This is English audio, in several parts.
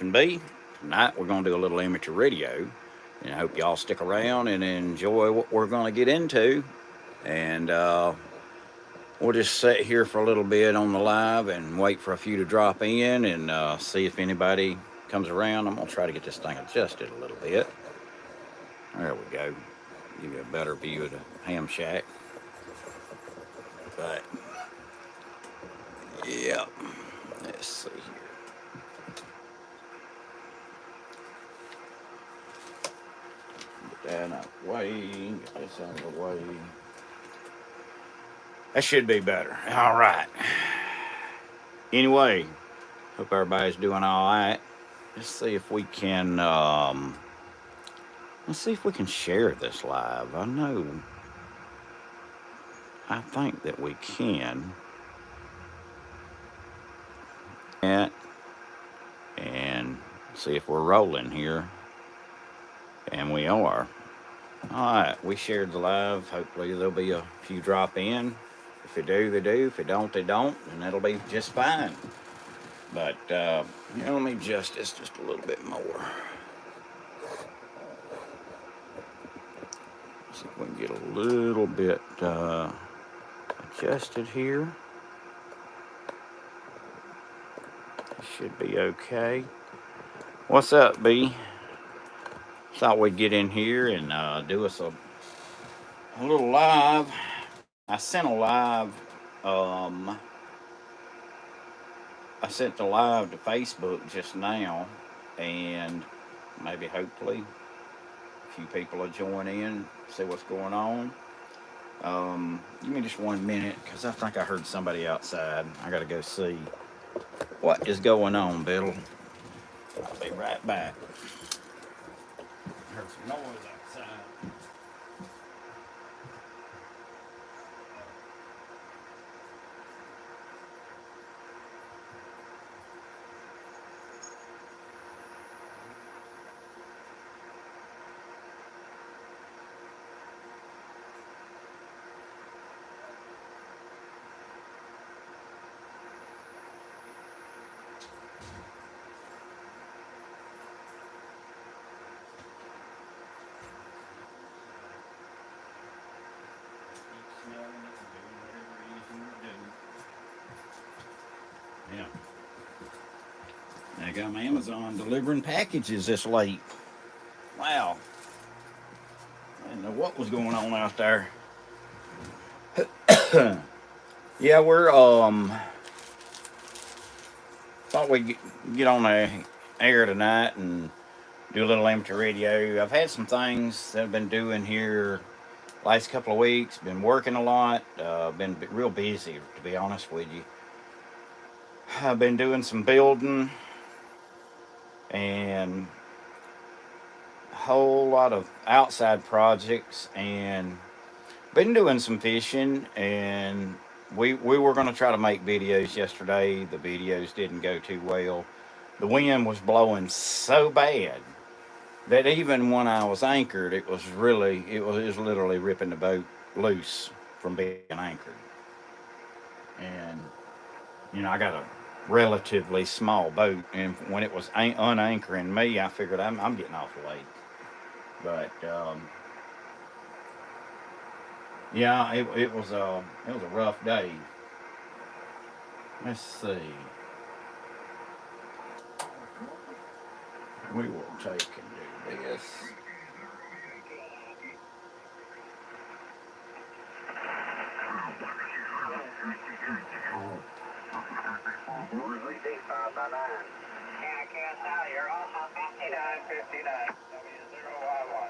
can be. Tonight we're going to do a little amateur radio, and I hope y'all stick around and enjoy what we're going to get into. And we'll just sit here for a little bit on the live and wait for a few to drop in and see if anybody comes around. I'm going to try to get this thing adjusted a little bit. There we go. Give you a better view of the ham shack. But, yeah, let's see here. Get that out of the way. Get this out of the way. That should be better. All right. Anyway, hope everybody's doing all right. Let's see if we can. Let's see if we can share this live. I think that we can. And see if we're rolling here. And we are. All right, we shared the live. Hopefully there'll be a few drop in. If they do, they do. If they don't, they don't. And it'll be just fine. But, let me adjust this just a little bit more. See if we can get a little bit adjusted here. Should be okay. What's up, B? Thought we'd get in here and do us a little live. I sent a live. I sent the live to Facebook just now, and maybe hopefully a few people will join in, see what's going on. Give me just 1 minute, because I think I heard somebody outside. I got to go see what is going on, Bill. I'll be right back. Heard some noise outside. Yeah. I got my Amazon delivering packages this late. Wow. I didn't know what was going on out there. Yeah, we're thought we'd get on the air tonight and do a little amateur radio. I've had some things that I've been doing here last couple of weeks. Been working a lot. Been real busy, to be honest with you. I've been doing some building and a whole lot of outside projects, and been doing some fishing. And we were going to try to make videos yesterday. The videos didn't go too well. The wind was blowing so bad that even when I was anchored, it was literally ripping the boat loose from being anchored. And I got a relatively small boat, and when it was unanchoring me, I figured I'm getting off the lake. But yeah, it was a rough day. Let's see. We will take and do this. You're also 5959 W0Y1.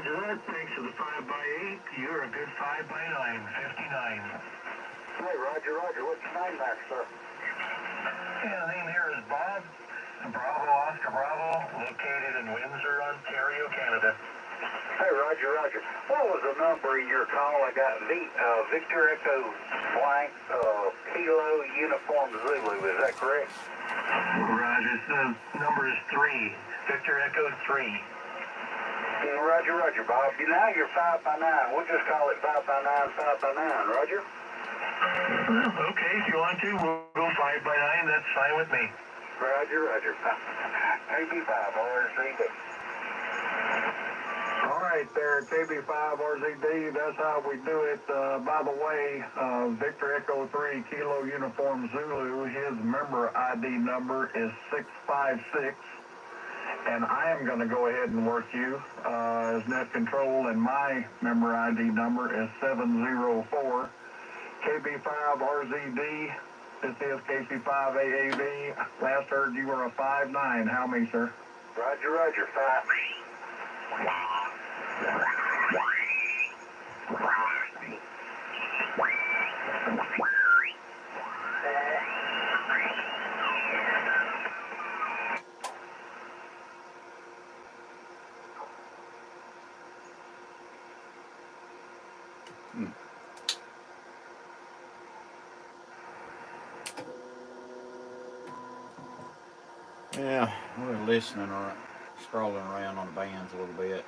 Roger that. Thanks for the 5x8. You're a good 5x9, 59. Hey, Roger, Roger. What's your name there, sir? Yeah, the name here is Bob. Bravo, Oscar Bravo, located in Windsor, Ontario, Canada. Hey, Roger, Roger. What was the number in your call? I got Victor Echo blank Kilo Uniform Zulu. Is that correct? Roger, the number is 3. Victor Echo 3. Roger, Roger, Bob. Now you're 5x9. We'll just call it 5x9, 5x9, Roger? Okay, if you want to, we'll go 5x9. That's fine with me. Roger, Roger. KB5 RZD. All right, there, KB5 RZD. That's how we do it. By the way, Victor Echo 3 Kilo Uniform Zulu, his member ID number is 656. And I am going to go ahead and work you as net control, and my member ID number is 704. KB5 RZD. This is KC5AAB. Last heard you were a 5'9". How many, sir? Roger, Roger. 5. Yeah, we're listening or scrolling around on the bands a little bit.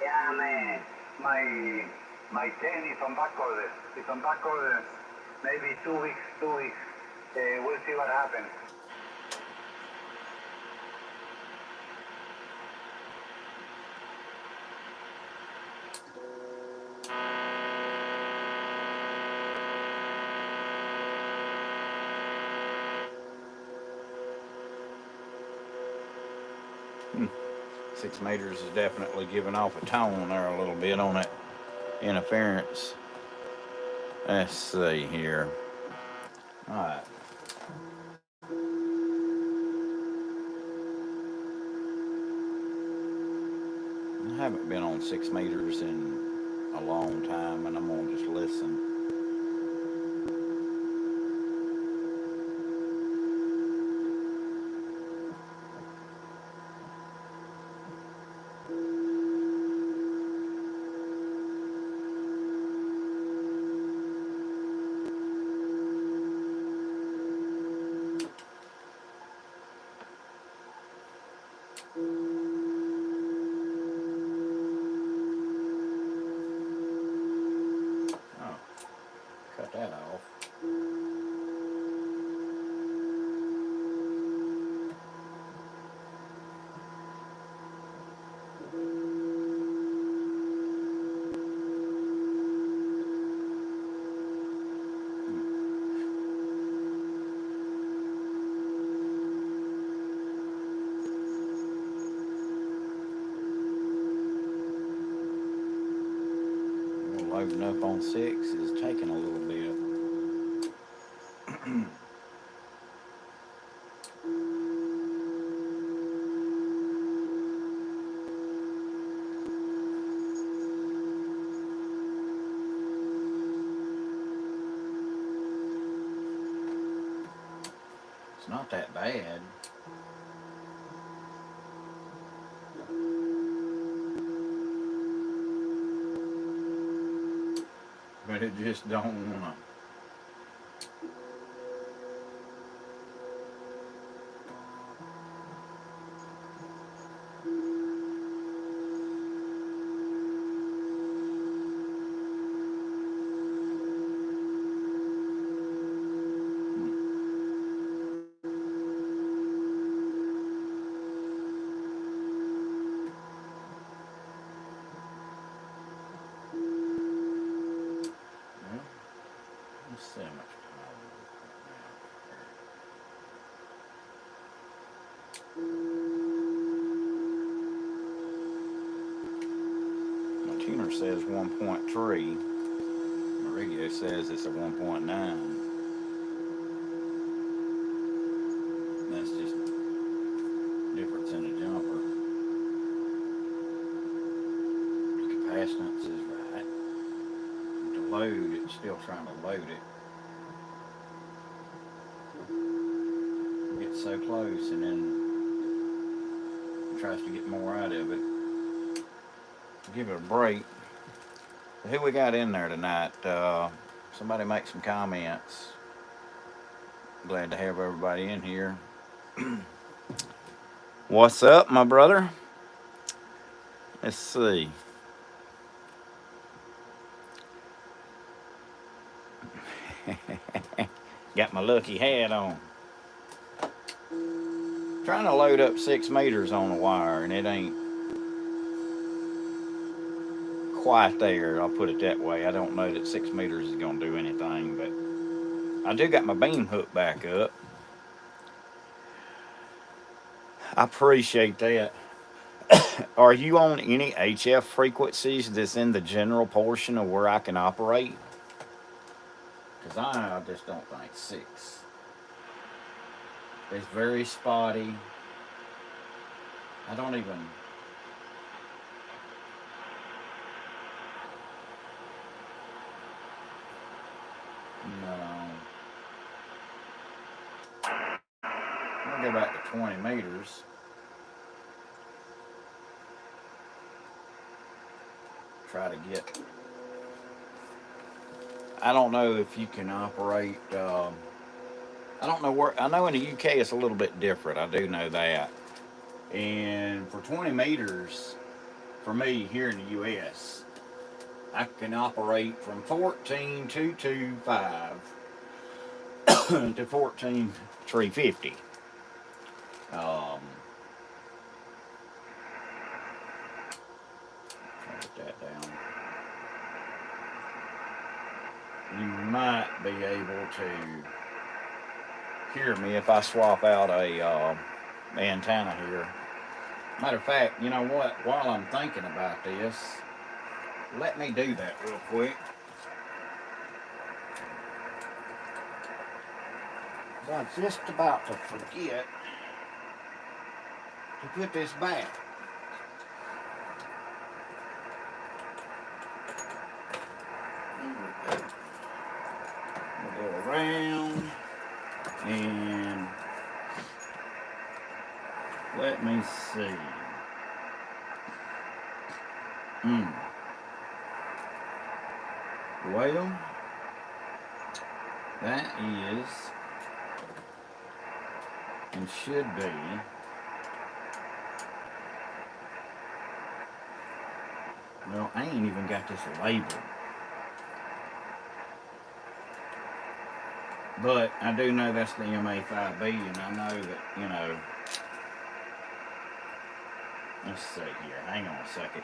Yeah, my 10 is on back order. It's on back order. Maybe 2 weeks, 2 weeks. We'll see what happens. Hmm. 6 meters is definitely giving off a tone there a little bit on that interference. Let's see here. All right. I haven't been on 6 meters in a long time, and I'm gonna just listen. Oh, cut that off. Loading up on 6 is taking a little bit. It's not that bad. But it just don't want to. says 1.3. My radio says it's a 1.9. That's just difference in the jumper. The capacitance is right. The load, it's still trying to load it. It gets so close and then it tries to get more out of it. Give it a break. Who we got in there tonight? Somebody make some comments. Glad to have everybody in here. What's up, my brother? Let's see. Got my lucky hat on. Trying to load up 6 meters on the wire, and it ain't quite there. I'll put it that way. I don't know that 6 meters is going to do anything, but I do got my beam hooked back up. I appreciate that. Are you on any HF frequencies that's in the general portion of where I can operate? Because I just don't think 6. It's very spotty. I don't even. No. I'll go back to 20 meters. Try to get. I don't know if you can operate. I don't know where. I know in the UK it's a little bit different. I do know that. And for 20 meters, for me here in the US, I can operate from 14,225 to 14,350. Put that down. You might be able to hear me if I swap out a antenna here. Matter of fact, you know what? While I'm thinking about this, let me do that real quick. I'm just about to forget to put this back. We'll go around and let me see. Well, that is and should be well, I ain't even got this labeled. But I do know that's the MA5B, and I know that, you know, let's see here, hang on a second.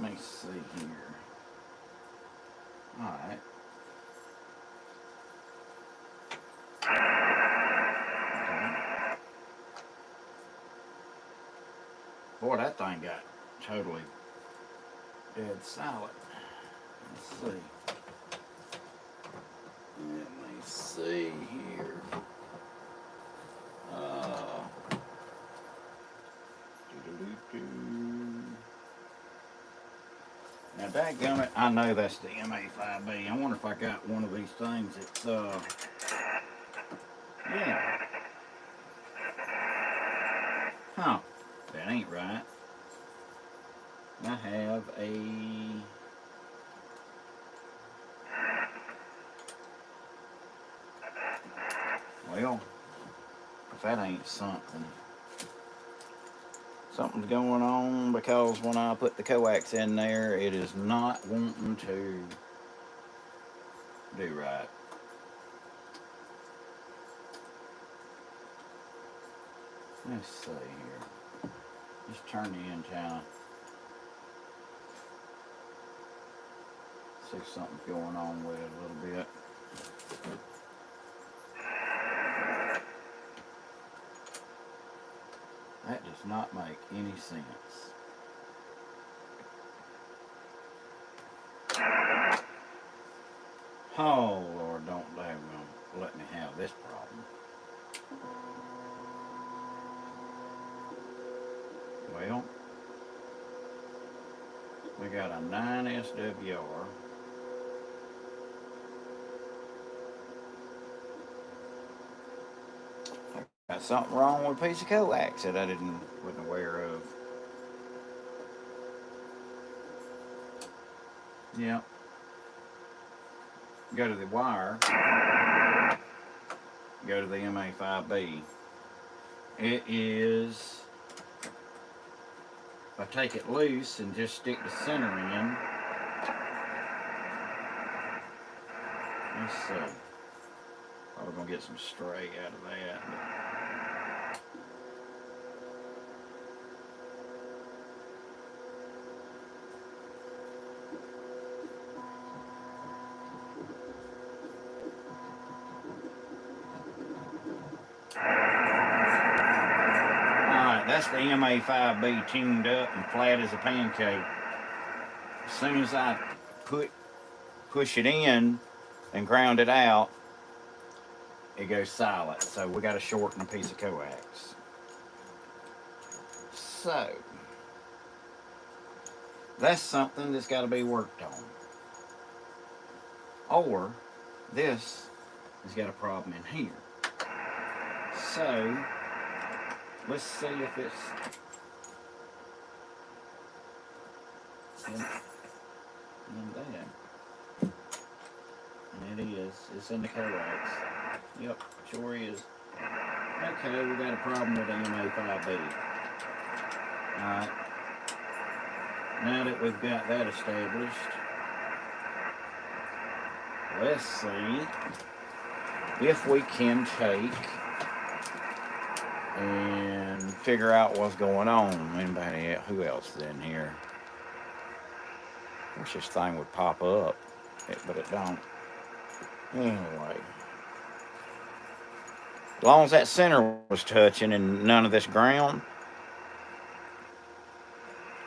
Let me see here. Alright. Boy, that thing got totally dead silent. Let's see. Let me see here. Now, dadgummit, I know that's the MA5B. I wonder if I got one of these things that's, yeah. Huh. That ain't right. I have a... Well, if that ain't something... Something's going on because when I put the coax in there, it is not wanting to do right. Let's see here. Just turn the antenna. See if something's going on with it a little bit. That does not make any sense. Oh, Lord, don't let me have this problem. Well, we got a 9 SWR. Got something wrong with a piece of coax that I wasn't aware of. Yep. Go to the wire. Go to the MA5B. It is, if I take it loose and just stick the center in, let's see. Probably gonna get some stray out of that. Alright, that's the MA5B tuned up and flat as a pancake. As soon as I push it in and ground it out, it goes silent. So we got to shorten a piece of coax. So that's something that's got to be worked on. Or this has got a problem in here. So let's see if it's in there. And it is. It's in the coax. Yep, sure is. Okay, we got a problem with the MA5B. Alright. Now that we've got that established, let's see if we can take and figure out what's going on. Anybody, who else is in here? Wish this thing would pop up, but it don't. Anyway, as long as that center was touching and none of this ground,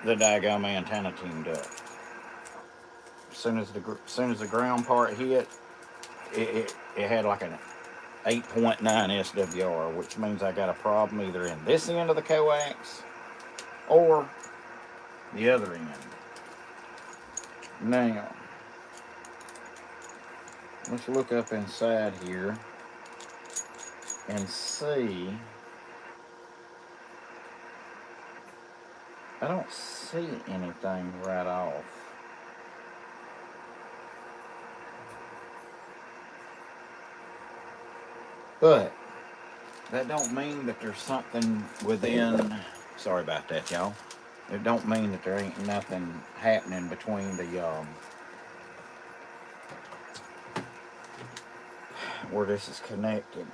the daggone antenna tuned up. As soon as the ground part hit, it had like an 8.9 SWR, which means I got a problem either in this end of the coax or the other end. Now, let's look up inside here and see. I don't see anything right off. But that don't mean that there's something within. Sorry about that, y'all. It don't mean that there ain't nothing happening between the where this is connected.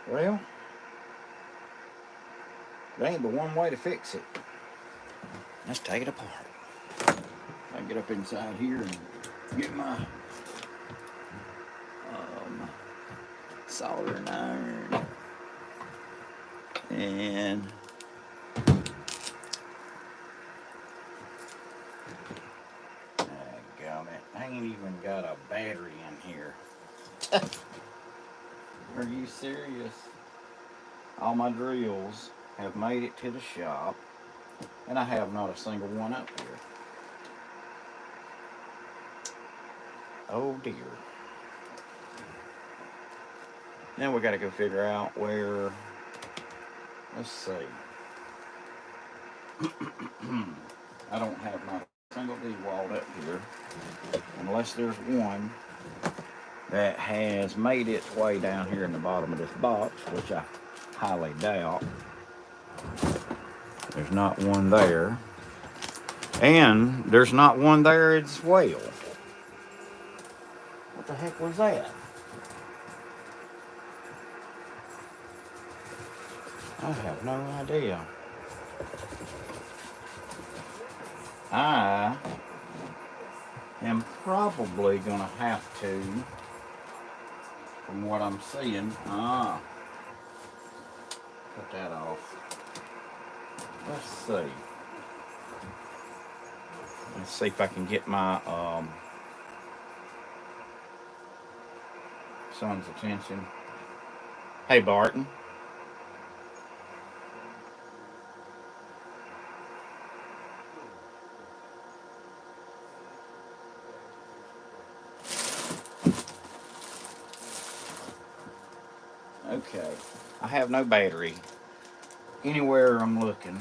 Well, there ain't but one way to fix it. Let's take it apart. I get up inside here and get my soldering iron and I ain't even got a battery in here. Are you serious? All my drills have made it to the shop, and I have not a single one up here. Oh dear. Now we got to go figure out where. Let's see. I don't have not a single D-wall up here, unless there's one that has made its way down here in the bottom of this box, which I highly doubt. There's not one there. And there's not one there as well. What the heck was that? I have no idea. I am probably gonna have to, from what I'm seeing, cut that off. Let's see. Let's see if I can get my son's attention. Hey, Barton. Okay. I have no battery anywhere I'm looking.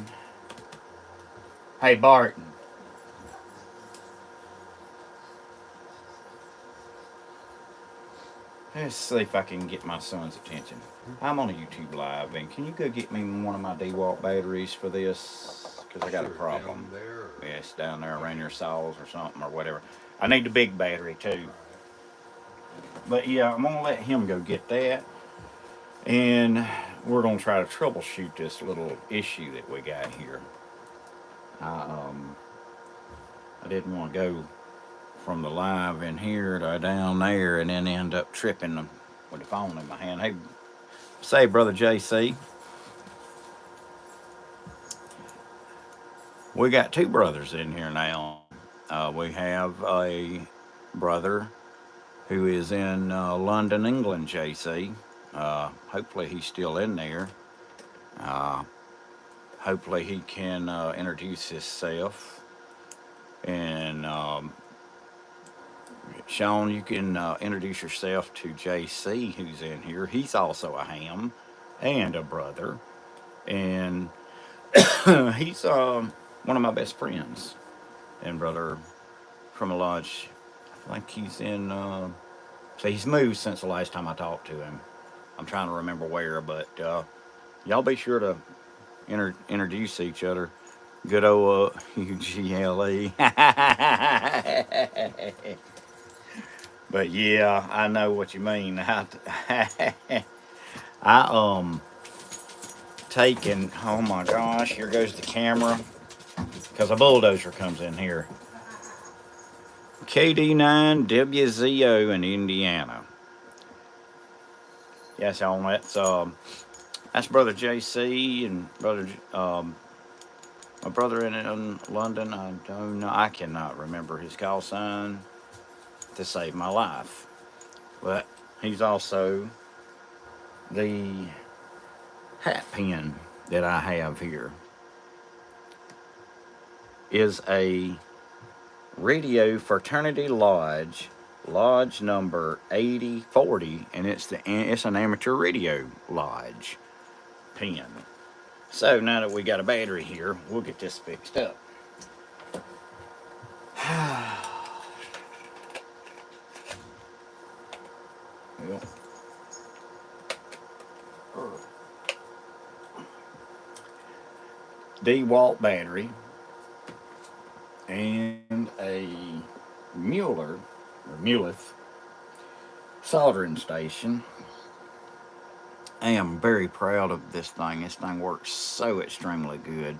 Hey, Barton. Let's see if I can get my son's attention. I'm on a YouTube live, and can you go get me one of my DeWalt batteries for this? Because I got a problem. Yeah, it's down there around your saws or something or whatever. I need the big battery too. But yeah, I'm gonna let him go get that, and we're gonna try to troubleshoot this little issue that we got here. I I didn't want to go from the live in here to down there and then end up tripping with the phone in my hand. Hey, say, brother JC, we got two brothers in here now. We have a brother who is in London, England, JC. Hopefully he's still in there. Uh, Hopefully he can introduce himself. And Sean, you can introduce yourself to JC, who's in here. He's also a ham and a brother. And he's one of my best friends and brother from a lodge. I think he's in. So he's moved since the last time I talked to him. I'm trying to remember where, but y'all be sure to introduce each other. Good old UGLE. But yeah, I know what you mean. I taken. Oh my gosh, here goes the camera because a bulldozer comes in here. KD9WZO in Indiana. Yes, y'all. That's brother JC and brother my brother in London. I don't know. I cannot remember his call sign to save my life, but he's also the hat pin that I have here is a Radio Fraternity Lodge, lodge number 8040, and it's an amateur radio lodge pin. So now that we got a battery here, we'll get this fixed up. Well, DeWalt battery and a Muleth soldering station. I am very proud of this thing. This thing works so extremely good.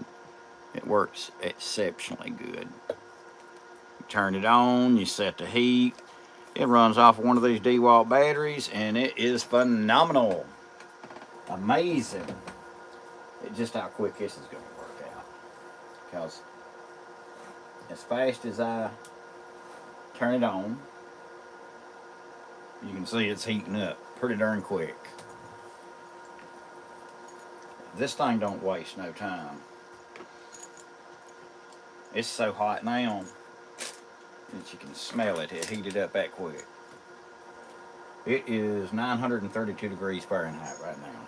It works exceptionally good. You turn it on, you set the heat. It runs off one of these DeWalt batteries, and it is phenomenal. Amazing. It's just how quick this is going to work out. Because as fast as I turn it on, you can see it's heating up pretty darn quick. This thing don't waste no time. It's so hot now that you can smell it. It heated up that quick. It is 932 degrees Fahrenheit right now.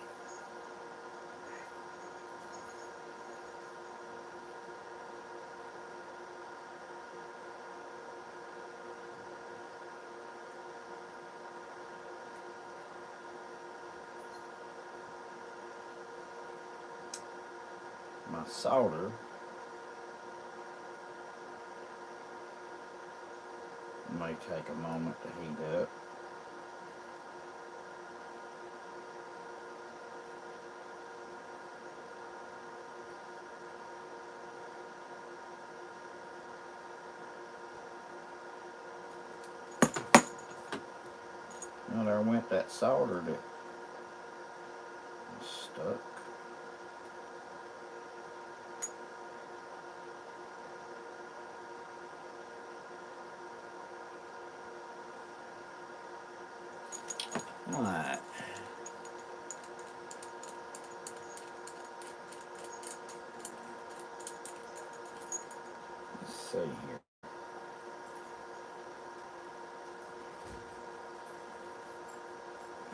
My solder may take a moment to heat up. went that soldered it. It's stuck. Alright. Let's see here.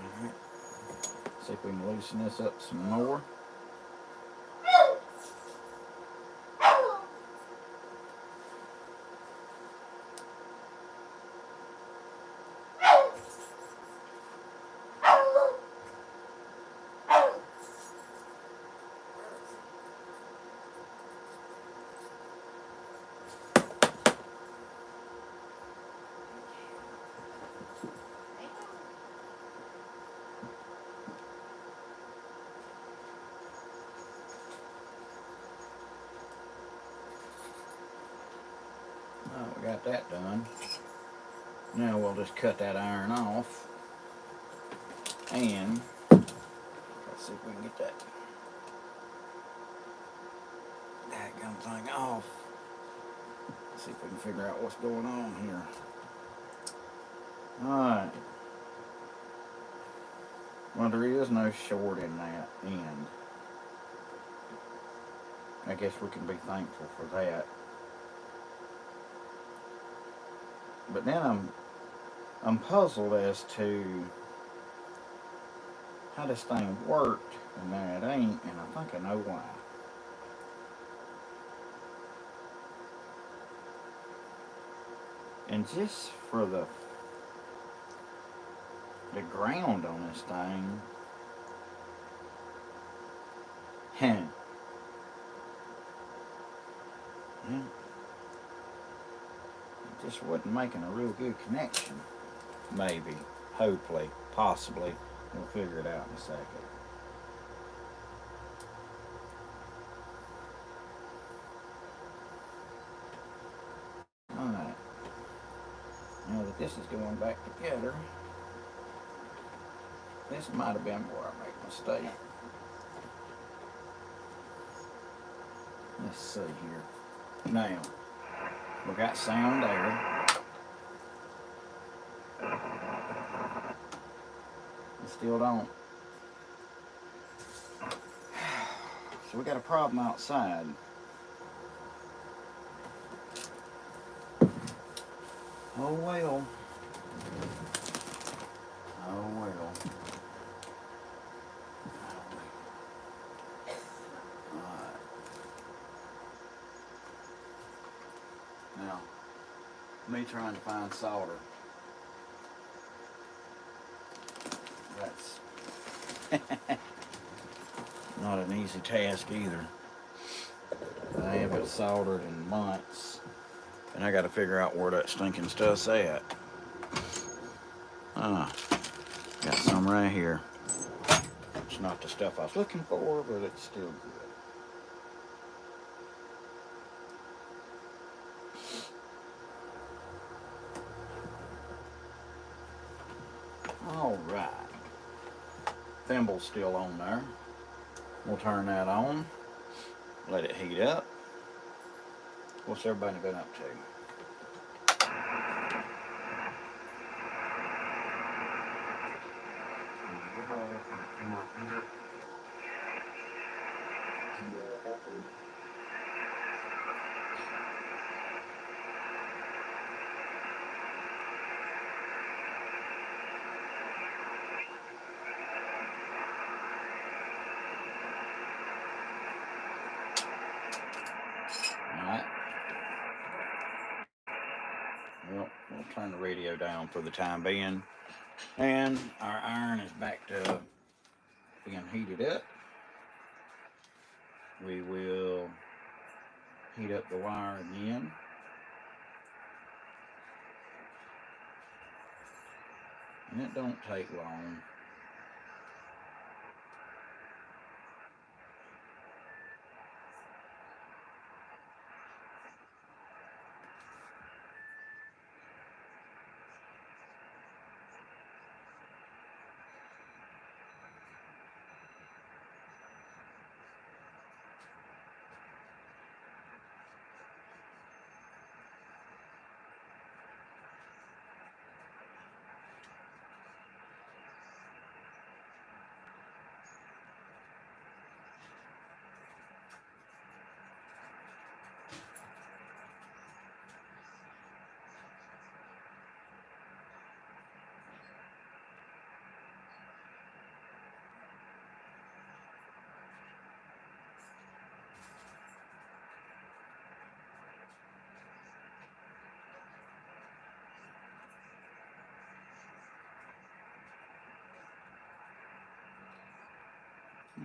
Alright. See if we can loosen this up some more. We got that done. Now we'll just cut that iron off, and let's see if we can get that gum thing off. Let's see if we can figure out what's going on here. Alright. Well, there is no short in that end. I guess we can be thankful for that. But then I'm puzzled as to how this thing worked, and now it ain't, and I think I know why. And just for the ground on this thing, yeah, it just wasn't making a real good connection. Maybe, hopefully, possibly, we'll figure it out in a second. Alright, now that this is going back together, this might have been where I made a mistake. Let's see here. Now, we got sound there. We still don't. So we got a problem outside. Oh well. Oh well. Alright. Now, me trying to find solder. That's not an easy task either. I haven't soldered in months, and I got to figure out where that stinking stuff's at. Got some right here. It's not the stuff I was looking for, but it's still good. All right. Thimble's still on there. We'll turn that on. Let it heat up. What's everybody been up to? Alright. Well, we'll turn the radio down for the time being. And our iron is back to being heated up. We will heat up the wire again. And it don't take long.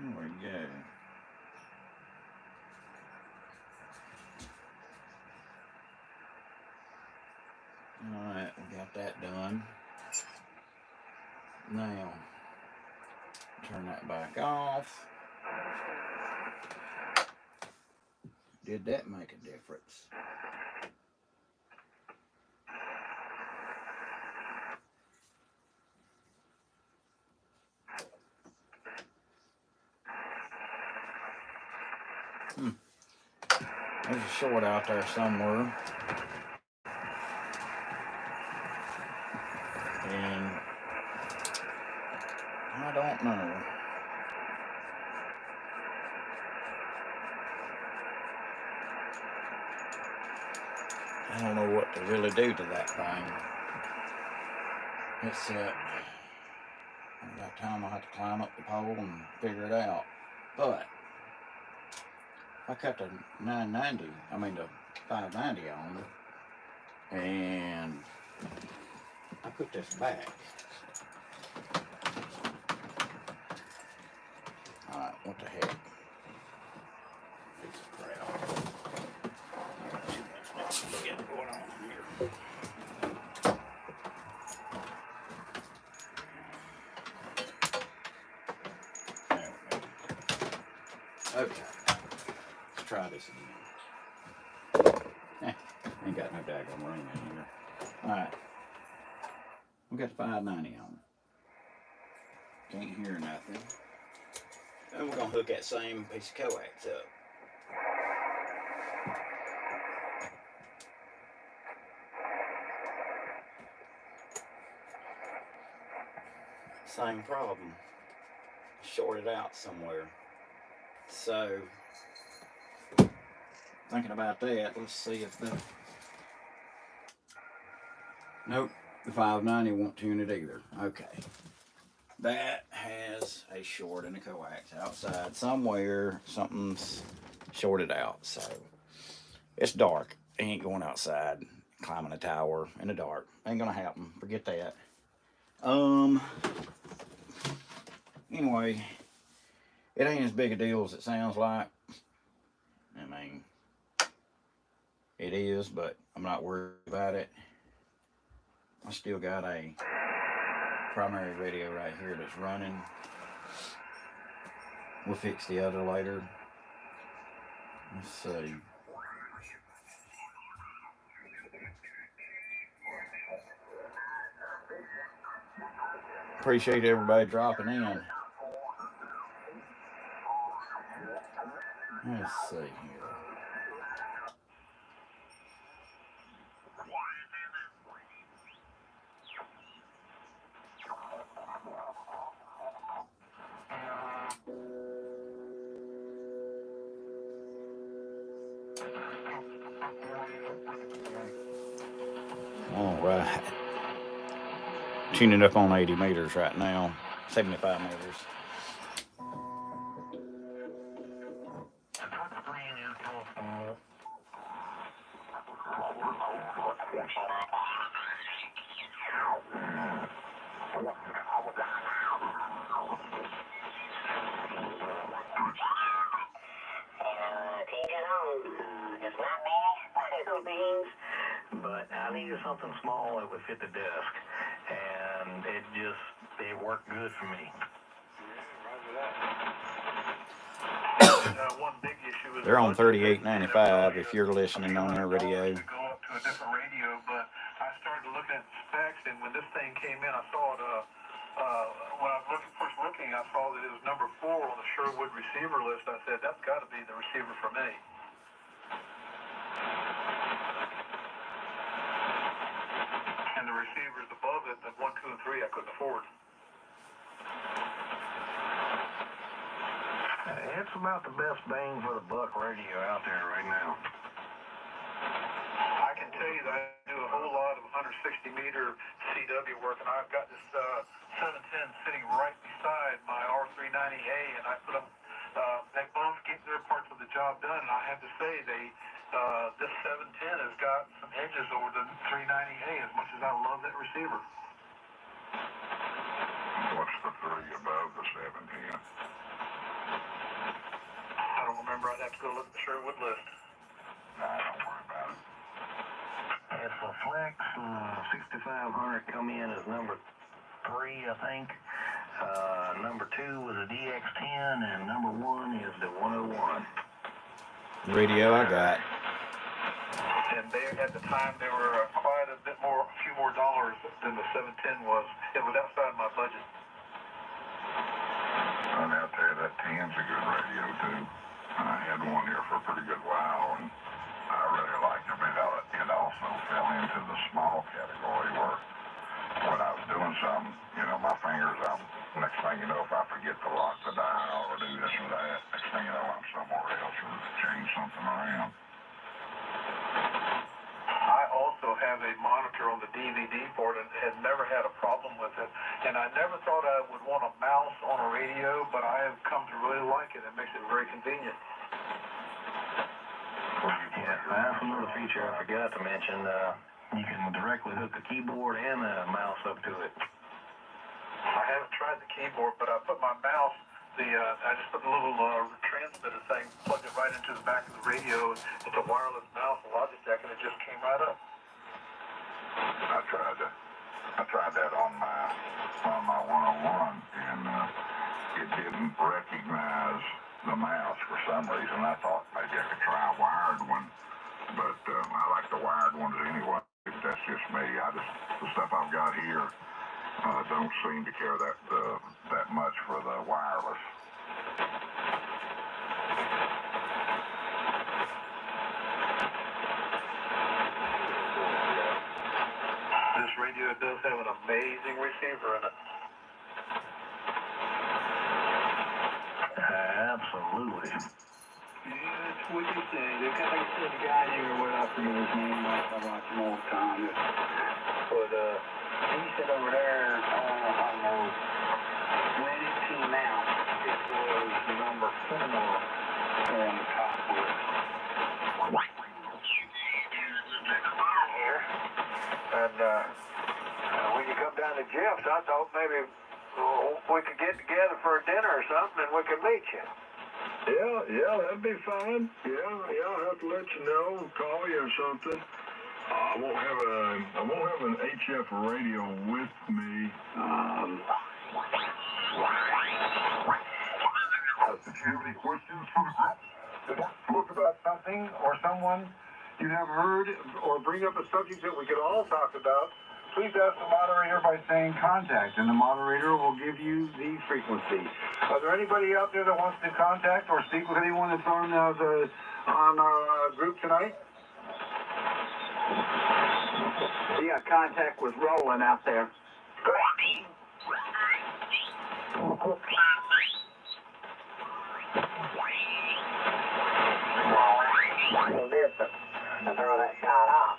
There we go. Alright, we got that done. Now, turn that back off. Did that make a difference? There's a short out there somewhere. And I don't know. I don't know what to really do to that thing. It's that time I'll have to climb up the pole and figure it out. But I cut the 590 on, and I put this back. Alright, what the heck? Piece of crap. Too much shit going on here. There we go. Okay. Let's try this again. Ain't got no daggone ring in here. Alright. We got the 590 on. Can't hear nothing. And we're gonna hook that same piece of coax up. Same problem. Shorted out somewhere. So, thinking about that, let's see if the... Nope, the 590 won't tune it either. Okay. That has a short in the coax outside somewhere. Something's shorted out. So, it's dark. Ain't going outside, climbing a tower in the dark. Ain't gonna happen. Forget that. Anyway, it ain't as big a deal as it sounds like. I mean, it is, but I'm not worried about it. I still got a primary radio right here that's running. We'll fix the other later. Let's see. Appreciate everybody dropping in. Let's see here. All right. Tuning up on 80 meters right now. 75 meters. But I needed something small that would fit the desk, and it worked good for me. One big issue is They're on 38.95 if you're listening on their radio. To go up to a different radio, but I started looking at specs, and when this thing came in, I saw it. When I was first looking, I saw that it was number 4 on the Sherwood receiver list. I said, that's got to be the receiver for me. And the receivers above it, the 1, 2, and 3, I couldn't afford. It's about the best bang for the buck radio out there right now. I can tell you that I do a whole lot of 160 meter CW work, and I've got this 710 sitting right beside my R390A, and I put them. They both get their parts of the job done, and I have to say this 710 has got some edges over the 390A as much as I love that receiver. What's the 3 above the 17? I'd have to go look at the Sherwood list. Nah, don't worry about it. It's a Flex 6500 come in as number 3, I think. Number 2 was a DX10, and number 1 is the 101. Radio I got. And they, at the time, they were quite a bit more, a few more dollars than the 710 was. It was outside my budget. And out there, that 10's a good radio, too. I had one here for a pretty good while, and I really liked it. It also fell into the small category where when I was doing something, my fingers, next thing you know, if I forget to lock the dial or do this or that, next thing you know, I'm somewhere else or change something around. I also have a monitor on the DVD board and had never had a problem with it. And I never thought I would want a mouse on a radio, but I have come to really like it. It makes it very convenient. Yeah, that's another feature I forgot to mention. You can directly hook the keyboard and the mouse up to it. I haven't tried the keyboard, but I put my mouse, I just put a little transmitter thing, plugged it right into the back of the radio. It's a wireless mouse, a Logitech, and it just came right up. I tried that on my 101, and it didn't recognize the mouse for some reason. I thought maybe I could try a wired one, but I like the wired ones anyway. That's just me. The stuff I've got here don't seem to care that much for the wireless. This radio does have an amazing receiver in it. Absolutely. Yeah, it's what you say. Like I said, the guy there, what I forget his name, I watch him all the time. But he said over there, I don't know, when it came out, it was number 4 on the top list. Here. And when you come down to Jeff's, I thought maybe we could get together for a dinner or something and we could meet you. Yeah, that'd be fine. Yeah, I'll have to let you know, call you or something. I won't have an HF radio with me. Did you have any questions for the group? Talk about something or someone you have heard, or bring up a subject that we could all talk about. Please ask the moderator by saying contact, and the moderator will give you the frequency. Are there anybody out there that wants to contact or speak with anyone that's on our group tonight? Yeah, contact was rolling out there. Throw that shot off.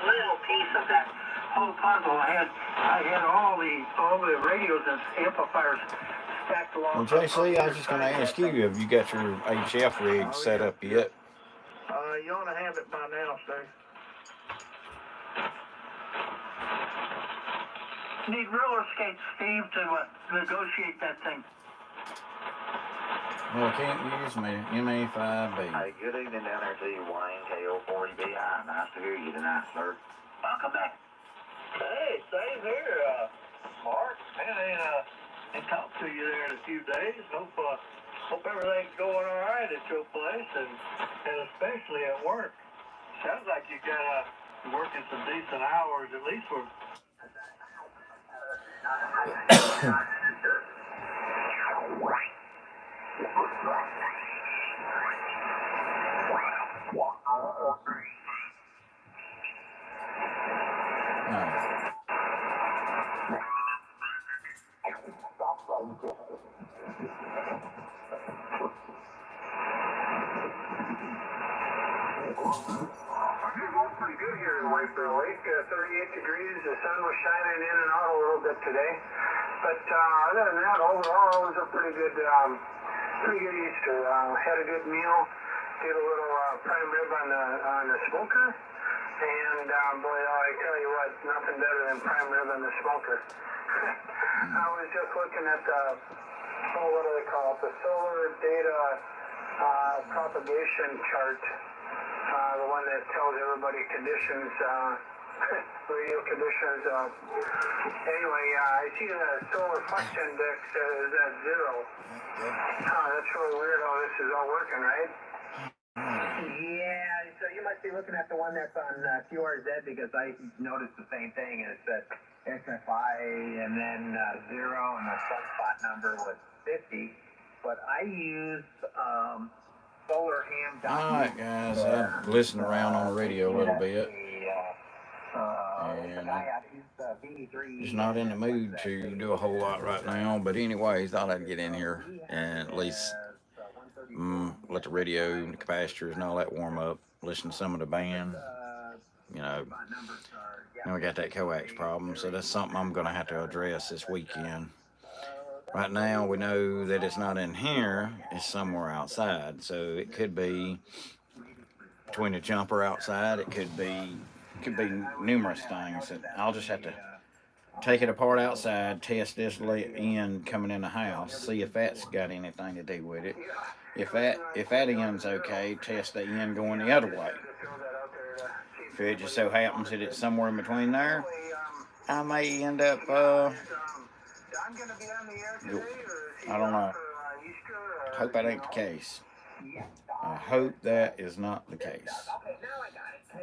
Little piece of that whole puzzle. I had all the radios and amplifiers stacked along. Well, JC, I was just going to ask you, have you got your HF rig set up yet? You ought to have it by now, Steve. Need roller skates, Steve, to negotiate that thing. Well, can't use me. MA5B. Hey, good evening down there to you, Wayne, KO40BI. Nice to hear you tonight, sir. Welcome back. Hey, same here, Mark. Man, ain't talked to you there in a few days. Hope everything's going all right at your place, and especially at work. Sounds like you got working some decent hours, at least for. Pretty good here in Wakefield Lake. 38 degrees. The sun was shining in and out a little bit today. But other than that, overall, it was a pretty good Easter. Had a good meal. Did a little prime rib on the smoker. And boy, I tell you what, nothing better than prime rib on the smoker. I was just looking at the, what do they call it, the solar data propagation chart, the one that tells everybody conditions, radio conditions. Anyway, I see the solar flux index is at 0. That's really weird how this is all working, right? Yeah, so you must be looking at the one that's on QRZ, because I noticed the same thing. It's at SFI and then 0, and the sunspot number was 50. But I use solarham.com. All right, guys, I've listened around on the radio a little bit, and I'm just not in the mood to do a whole lot right now. But anyway, thought I'd get in here and at least let the radio and the capacitors and all that warm up, listen to some of the band. You know, now we got that coax problem, so that's something I'm going to have to address this weekend. Right now, we know that it's not in here, it's somewhere outside, so it could be between the jumper outside, it could be numerous things. I'll just have to take it apart outside, test this end coming in the house, see if that's got anything to do with it. If that end's okay, test the end going the other way. If it just so happens that it's somewhere in between there, I may end up, I don't know. I hope that ain't the case. I hope that is not the case.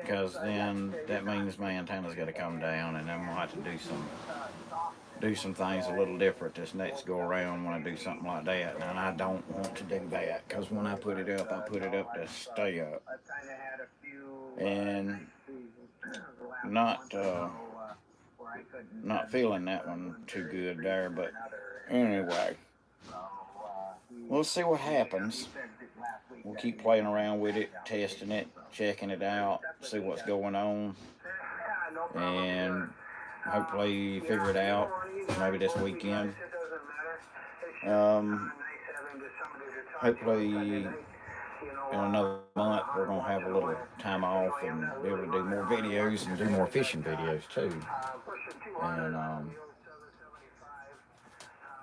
Because then that means my antenna's got to come down, and then we'll have to do some things a little different this next go around when I do something like that. And I don't want to do that, because when I put it up, I put it up to stay up. And not feeling that one too good there, but anyway, we'll see what happens. We'll keep playing around with it, testing it, checking it out, see what's going on, and hopefully figure it out maybe this weekend. Hopefully in another month we're going to have a little time off and be able to do more videos and do more fishing videos too. And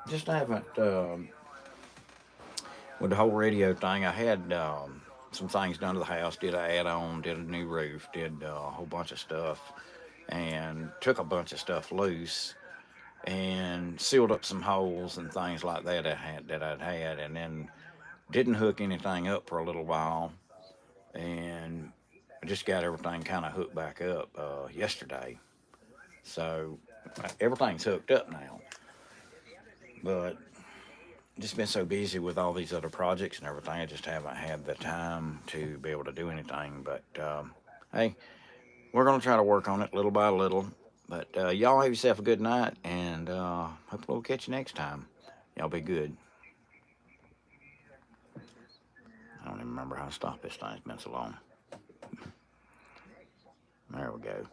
just haven't, with the whole radio thing, I had some things done to the house, did an add-on, did a new roof, did a whole bunch of stuff, and took a bunch of stuff loose and sealed up some holes and things like that I'd had, and then didn't hook anything up for a little while, and I just got everything kind of hooked back up yesterday. So everything's hooked up now, but just been so busy with all these other projects and everything, I just haven't had the time to be able to do anything. But hey, we're going to try to work on it little by little. But y'all have yourself a good night, and hopefully we'll catch you next time. Y'all be good. I don't even remember how to stop this thing. It's been so long. There we go.